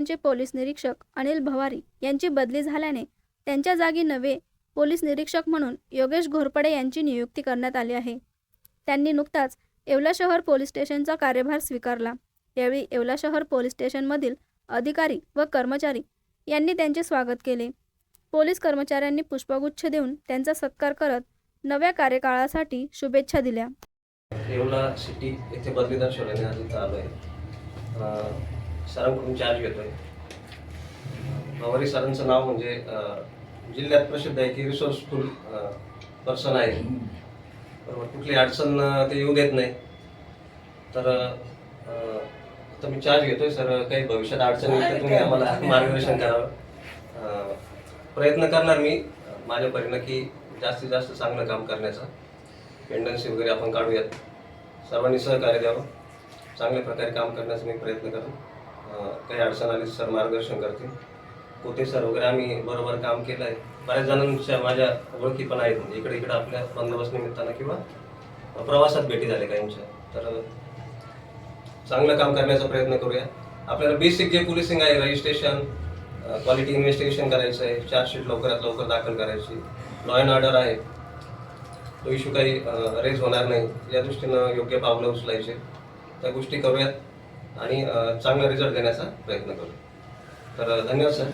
चे पोलीस निरीक्षक अनिल भवारी यांची बदली झाल्याने त्यांच्या जागी नवे पोलीस निरीक्षक म्हणून योगेश घोरपडे यांची नियुक्ती करण्यात आली आहे। त्यांनी नुकताच येवला शहर पोलीस स्टेशनचा कार्यभार स्वीकारला। यावेळी येवला शहर पोलीस स्टेशनमधील अधिकारी व कर्मचारी यांनी त्यांचे स्वागत केले। पोलीस कर्मचाऱ्यांनी पुष्पगुच्छ देऊन त्यांचा सत्कार करत नव्या कार्यकाळासाठी शुभेच्छा दिल्या। येवला सिटी येथे बदलीदार शोधण्याने आज इथं आलो आहे। सरांकडून चार्ज घेतोय। भवारी सरांचं नाव म्हणजे जिल्ह्यात प्रसिद्ध आहे की रिसोर्सफुल पर्सन आहे। बरोबर, कुठली अडचण ते येऊ देत नाही। तर आता मी चार्ज घेतोय सर, काही भविष्यात अडचण येईल तर तुम्ही आम्हाला मार्गदर्शन करावं। प्रयत्न करणार मी माझ्या परीने की जास्तीत जास्त चांगलं काम करण्याचा। पेंडन्सी वगैरे आपण काढूयात, सर्वांनी सहकार्य द्यावं, चांगल्या प्रकारे काम करण्याचा मी प्रयत्न करेन। काही अडचण आली सर मार्गदर्शन करतील। कोते सर वगैरे आम्ही बरोबर काम केलं आहे। बऱ्याच जणांच्या माझ्या ओळखी पण आहेत, म्हणजे इकडे इकडे आपल्या बंदोबस्त निमित्तानं किंवा प्रवासात भेटी झाल्या काहींच्या। तर चांगलं काम करण्याचा प्रयत्न करूया। आपल्याला बेसिक जे पोलिसिंग आहे, रजिस्ट्रेशन, क्वालिटी इन्व्हेस्टिगेशन करायचं आहे, चार्जशीट लवकरात लवकर दाखल करायची, लॉ अँड ऑर्डर आहे, तो इश्यू काही रेज होणार नाही या दृष्टीनं योग्य पावलं उचलायचे, त्या गोष्टी करूयात आणि चांगला रिझल्ट देण्याचा प्रयत्न करू। तर धन्यवाद सर।